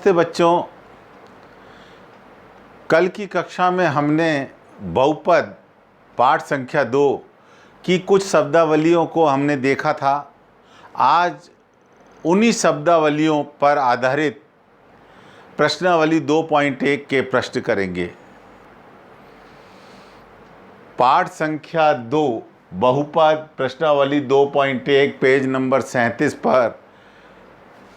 नमस्ते बच्चों, कल की कक्षा में हमने बहुपद पाठ संख्या 2 की कुछ शब्दावलियों को हमने देखा था। आज उन्हीं शब्दावलियों पर आधारित प्रश्नावली 2.1 के प्रश्न करेंगे। पाठ संख्या 2 बहुपद प्रश्नावली 2.1 पेज नंबर 37 पर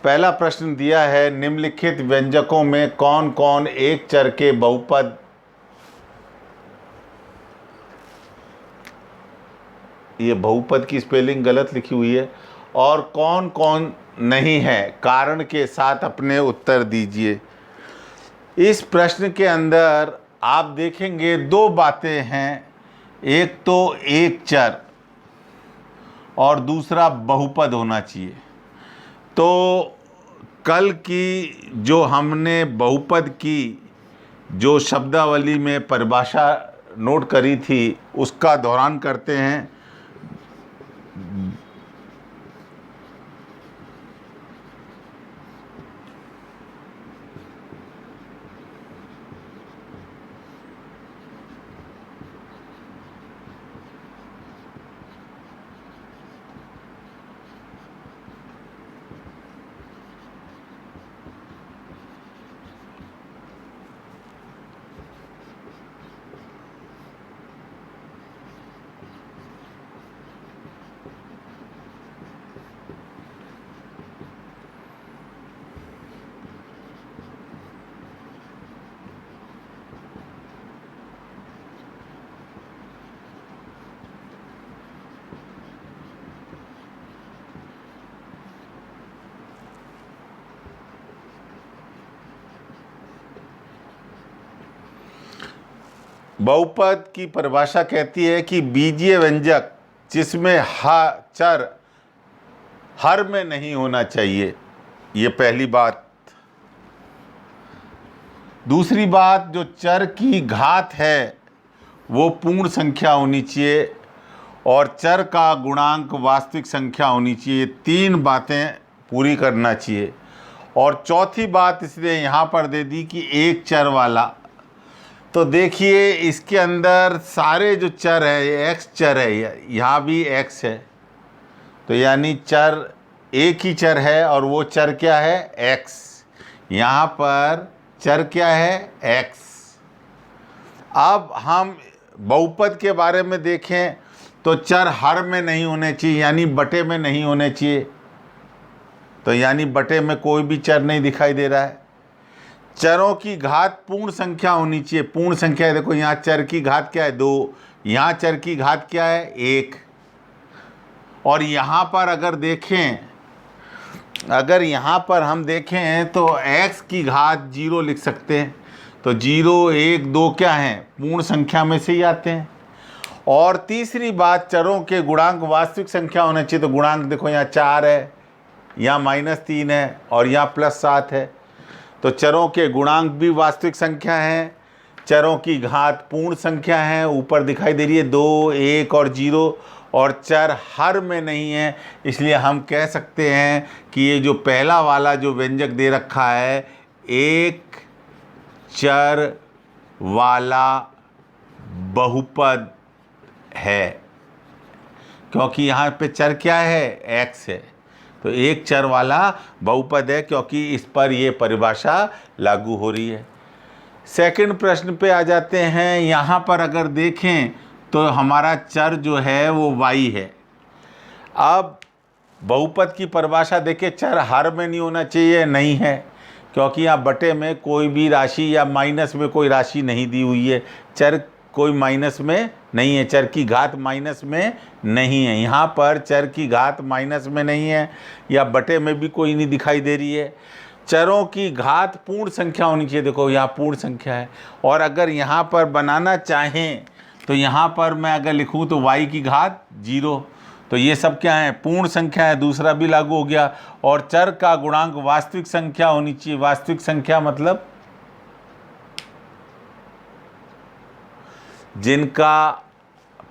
पहला प्रश्न दिया है, निम्नलिखित व्यंजकों में कौन कौन एक चर के बहुपद ये बहुपद की स्पेलिंग गलत लिखी हुई है और कौन कौन नहीं है, कारण के साथ अपने उत्तर दीजिए। इस प्रश्न के अंदर आप देखेंगे दो बातें हैं, एक तो एक चर और दूसरा बहुपद होना चाहिए। तो कल की जो हमने बहुपद की जो शब्दावली में परिभाषा नोट करी थी उसका दोहरान करते हैं। बहुपद की परिभाषा कहती है कि बीजीय व्यंजक जिसमें चर हर में नहीं होना चाहिए, ये पहली बात। दूसरी बात, जो चर की घात है वो पूर्ण संख्या होनी चाहिए और चर का गुणांक वास्तविक संख्या होनी चाहिए। तीन बातें पूरी करना चाहिए। और चौथी बात इसलिए यहाँ पर दे दी कि एक चर वाला। तो देखिए इसके अंदर सारे जो चर है, ये एक्स चर है, यहाँ भी एक्स है, तो यानी चर एक ही चर है और वो चर क्या है, एक्स। यहाँ पर चर क्या है, एक्स। अब हम बहुपद के बारे में देखें तो चर हर में नहीं होने चाहिए, यानी बटे में नहीं होने चाहिए। तो यानी बटे में कोई भी चर नहीं दिखाई दे रहा है। चरों की घात पूर्ण संख्या होनी चाहिए। पूर्ण संख्या है, देखो यहाँ चर की घात क्या है, 2, यहाँ चर की घात क्या है, 1। और यहाँ पर अगर यहाँ पर हम देखें तो x की घात 0 लिख सकते हैं। तो 0, 1, 2 क्या हैं, पूर्ण संख्या में से ही आते हैं। और तीसरी बात, चरों के गुणांक वास्तविक संख्या होने चाहिए। तो गुणांक देखो यहाँ 4 है, यहाँ -3 है और यहाँ +7 है। तो चरों के गुणांक भी वास्तविक संख्या हैं, चरों की घात पूर्ण संख्या है, ऊपर दिखाई दे रही है 2, 1 और 0, और चर हर में नहीं है। इसलिए हम कह सकते हैं कि ये जो पहला वाला जो व्यंजक दे रखा है, एक चर वाला बहुपद है, क्योंकि यहाँ पे चर क्या है, एक्स है। तो एक चर वाला बहुपद है क्योंकि इस पर ये परिभाषा लागू हो रही है। सेकंड प्रश्न पे आ जाते हैं। यहाँ पर अगर देखें तो हमारा चर जो है वो y है। अब बहुपद की परिभाषा देखें, चर हर में नहीं होना चाहिए, नहीं है, क्योंकि यहाँ बटे में कोई भी राशि या माइनस में कोई राशि नहीं दी हुई है। चर कोई माइनस में नहीं है, चर की घात माइनस में नहीं है। यहाँ पर चर की घात माइनस में नहीं है या बटे में भी कोई नहीं दिखाई दे रही है। चरों की घात पूर्ण संख्या होनी चाहिए। देखो यहाँ पूर्ण संख्या है। और अगर यहाँ पर बनाना चाहें तो यहाँ पर मैं अगर लिखूँ तो y की घात 0, तो ये सब क्या है, पूर्ण संख्या है। दूसरा भी लागू हो गया। और चर का गुणांक वास्तविक संख्या होनी चाहिए। वास्तविक संख्या मतलब जिनका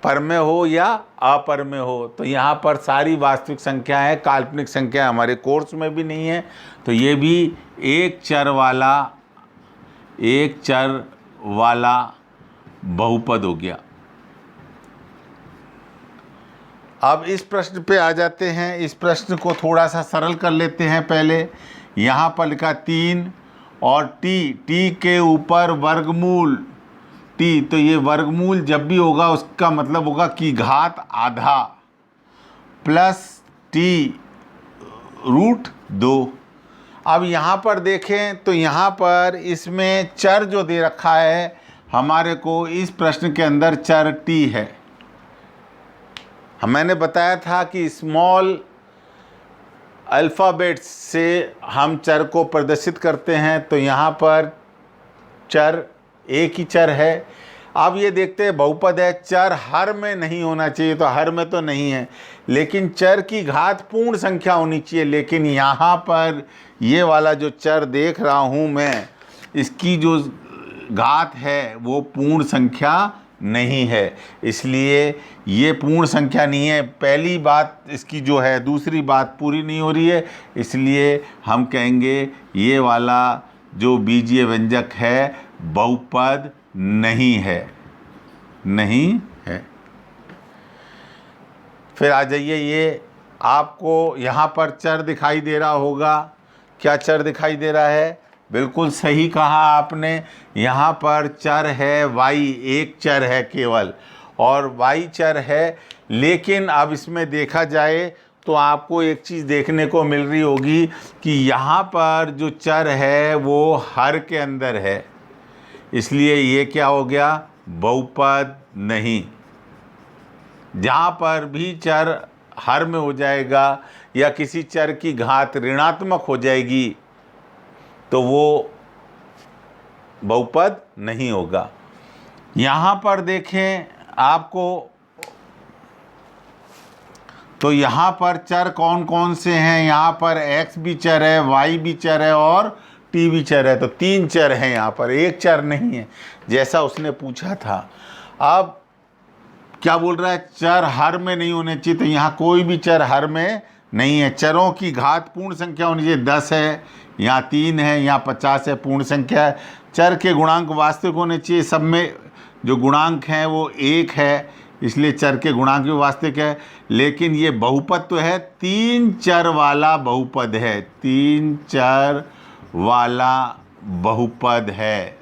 परमेय हो या अपरमेय हो। तो यहाँ पर सारी वास्तविक संख्या है, काल्पनिक संख्या हमारे कोर्स में भी नहीं है। तो ये भी एक चर वाला बहुपद हो गया। अब इस प्रश्न पे आ जाते हैं। इस प्रश्न को थोड़ा सा सरल कर लेते हैं। पहले यहाँ पर लिखा 3 और टी के ऊपर वर्गमूल टी, तो ये वर्गमूल जब भी होगा उसका मतलब होगा कि घात आधा प्लस टी √2। अब यहाँ पर देखें तो यहाँ पर इसमें चर जो दे रखा है हमारे को, इस प्रश्न के अंदर चर टी है। मैंने बताया था कि स्मॉल अल्फ़ाबेट्स से हम चर को प्रदर्शित करते हैं। तो यहाँ पर चर एक ही चर है। अब ये देखते हैं बहुपद है, चर हर में नहीं होना चाहिए, तो हर में तो नहीं है, लेकिन चर की घात पूर्ण संख्या होनी चाहिए। लेकिन यहाँ पर ये वाला जो चर देख रहा हूँ मैं, इसकी जो घात है वो पूर्ण संख्या नहीं है, इसलिए ये पूर्ण संख्या नहीं है। पहली बात इसकी जो है, दूसरी बात पूरी नहीं हो रही है, इसलिए हम कहेंगे ये वाला जो बीजीय व्यंजक है बहुपद नहीं है। फिर आ जाइए, ये आपको यहाँ पर चर दिखाई दे रहा होगा। क्या चर दिखाई दे रहा है? बिल्कुल सही कहा आपने। यहाँ पर चर है y, एक चर है केवल, और y चर है। लेकिन अब इसमें देखा जाए तो आपको एक चीज़ देखने को मिल रही होगी कि यहाँ पर जो चर है वो हर के अंदर है, इसलिए ये क्या हो गया? बहुपद नहीं। जहाँ पर भी चर हर में हो जाएगा या किसी चर की घात ऋणात्मक हो जाएगी तो वो बहुपद नहीं होगा। यहाँ पर देखें आपको, तो यहाँ पर चर कौन कौन से हैं? यहाँ पर x भी चर है, y भी चर है और t भी चर है। तो 3 चर हैं यहाँ पर, एक चर नहीं है जैसा उसने पूछा था। अब क्या बोल रहा है? चर हर में नहीं होने चाहिए, तो यहाँ कोई भी चर हर में नहीं है। चरों की घात पूर्ण संख्या होनी चाहिए, 10 है, यहाँ 3 है, यहाँ 50 है, पूर्ण संख्या है। चर के गुणांक वास्तविक होने चाहिए, सब में जो गुणांक हैं वो 1 है, इसलिए चर के गुणांक भी वास्तविक है। लेकिन ये बहुपद तो है, 3 चर वाला बहुपद है, 3 चर वाला बहुपद है।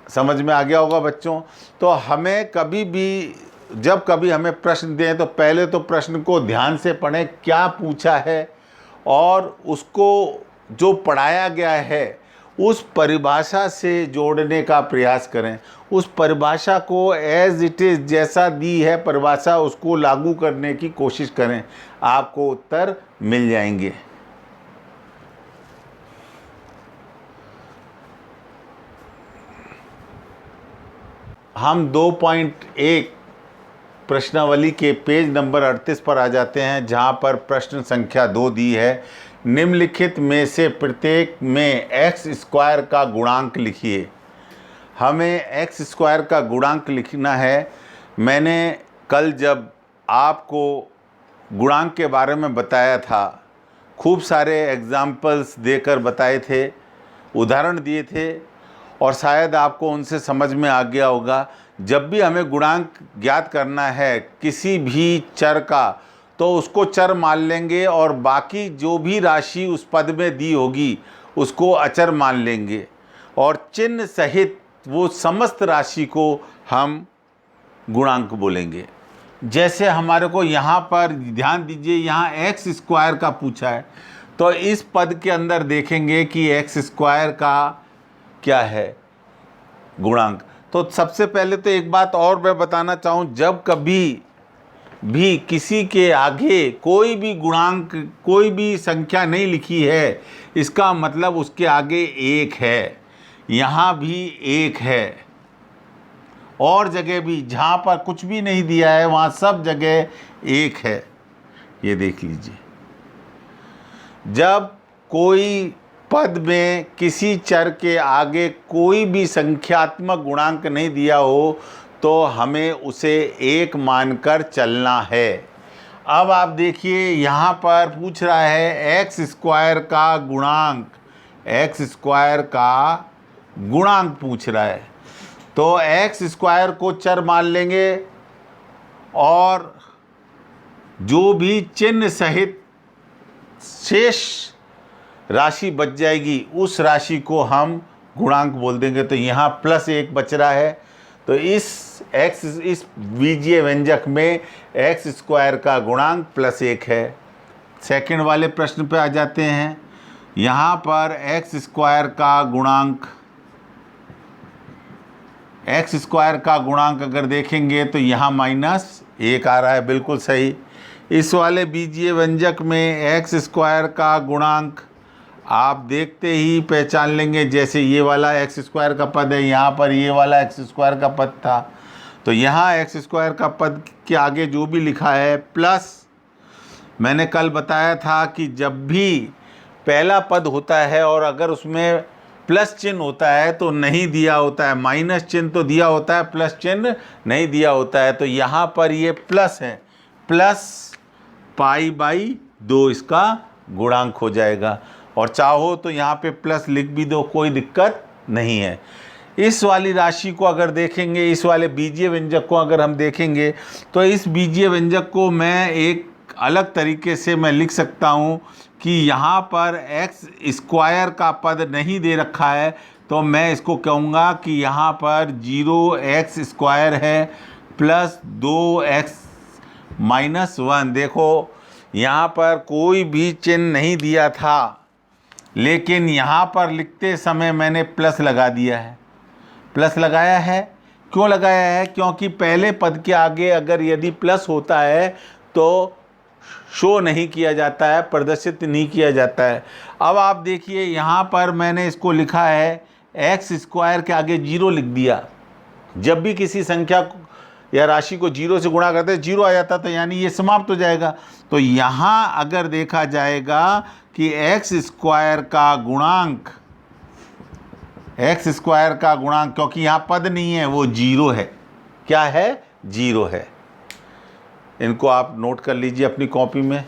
समझ में आ गया होगा बच्चों। तो हमें कभी भी, जब कभी हमें प्रश्न दें तो पहले तो प्रश्न को ध्यान से पढ़ें, क्या पूछा है, और उसको जो पढ़ाया गया है उस परिभाषा से जोड़ने का प्रयास करें। उस परिभाषा को एज इट इज़, जैसा दी है परिभाषा, उसको लागू करने की कोशिश करें, आपको उत्तर मिल जाएंगे। हम 2.1 प्रश्नावली के पेज नंबर 38 पर आ जाते हैं, जहां पर प्रश्न संख्या 2 दी है। निम्नलिखित में से प्रत्येक में x² का गुणांक लिखिए। हमें x² का गुणांक लिखना है। मैंने कल जब आपको गुणांक के बारे में बताया था, खूब सारे एग्जाम्पल्स देकर बताए थे, उदाहरण दिए थे, और शायद आपको उनसे समझ में आ गया होगा। जब भी हमें गुणांक ज्ञात करना है किसी भी चर का, तो उसको चर मान लेंगे और बाकी जो भी राशि उस पद में दी होगी उसको अचर मान लेंगे, और चिन्ह सहित वो समस्त राशि को हम गुणांक बोलेंगे। जैसे हमारे को यहाँ पर ध्यान दीजिए, यहाँ x² का पूछा है, तो इस पद के अंदर देखेंगे कि x² का क्या है गुणांक। तो सबसे पहले तो एक बात और मैं बताना चाहूँ, जब कभी भी किसी के आगे कोई भी गुणांक, कोई भी संख्या नहीं लिखी है, इसका मतलब उसके आगे 1 है। यहाँ भी 1 है, और जगह भी जहाँ पर कुछ भी नहीं दिया है वहाँ सब जगह 1 है। ये देख लीजिए, जब कोई पद में किसी चर के आगे कोई भी संख्यात्मक गुणांक नहीं दिया हो तो हमें उसे 1 मानकर चलना है। अब आप देखिए यहाँ पर पूछ रहा है एक्स स्क्वायर का गुणांक, एक्स स्क्वायर का गुणांक पूछ रहा है। तो एक्स स्क्वायर को चर मान लेंगे और जो भी चिन्ह सहित शेष राशि बच जाएगी उस राशि को हम गुणांक बोल देंगे। तो यहाँ +1 बच रहा है, तो इस बीजीय व्यंजक में एक्स स्क्वायर का गुणांक +1 है। सेकंड वाले प्रश्न पे आ जाते हैं। यहाँ पर एक्स स्क्वायर का गुणांक अगर देखेंगे तो यहाँ -1 आ रहा है, बिल्कुल सही। इस वाले बीजीय व्यंजक में एक्स स्क्वायर का गुणांक आप देखते ही पहचान लेंगे, जैसे ये वाला एक्स स्क्वायर का पद है, यहाँ पर ये वाला एक्स स्क्वायर का पद था, तो यहाँ एक्स स्क्वायर का पद के आगे जो भी लिखा है प्लस, मैंने कल बताया था कि जब भी पहला पद होता है और अगर उसमें प्लस चिन्ह होता है तो नहीं दिया होता है, माइनस चिन्ह तो दिया होता है, प्लस चिन्ह नहीं दिया होता है। तो यहाँ पर ये प्लस है, +π/2 इसका गुणांक हो जाएगा। और चाहो तो यहाँ पे प्लस लिख भी दो, कोई दिक्कत नहीं है। इस वाली राशि को अगर देखेंगे, इस वाले बीजीय व्यंजक को अगर हम देखेंगे तो इस बीजीय व्यंजक को मैं एक अलग तरीके से मैं लिख सकता हूँ कि यहाँ पर एक्स स्क्वायर का पद नहीं दे रखा है, तो मैं इसको कहूँगा कि यहाँ पर 0x² है प्लस 2x-1। देखो यहाँ पर कोई भी चिन्ह नहीं दिया था, लेकिन यहाँ पर लिखते समय मैंने प्लस लगा दिया है। प्लस लगाया है, क्यों लगाया है? क्योंकि पहले पद के आगे अगर यदि प्लस होता है तो शो नहीं किया जाता है, प्रदर्शित नहीं किया जाता है। अब आप देखिए यहाँ पर मैंने इसको लिखा है एक्स स्क्वायर के आगे 0 लिख दिया। जब भी किसी संख्या या राशि को 0 से गुणा करते 0 आ जाता, तो यानी ये समाप्त हो जाएगा। तो यहाँ अगर देखा जाएगा कि एक्स स्क्वायर का गुणांक, क्योंकि यहाँ पद नहीं है, वो 0 है। क्या है? 0 है। इनको आप नोट कर लीजिए अपनी कॉपी में।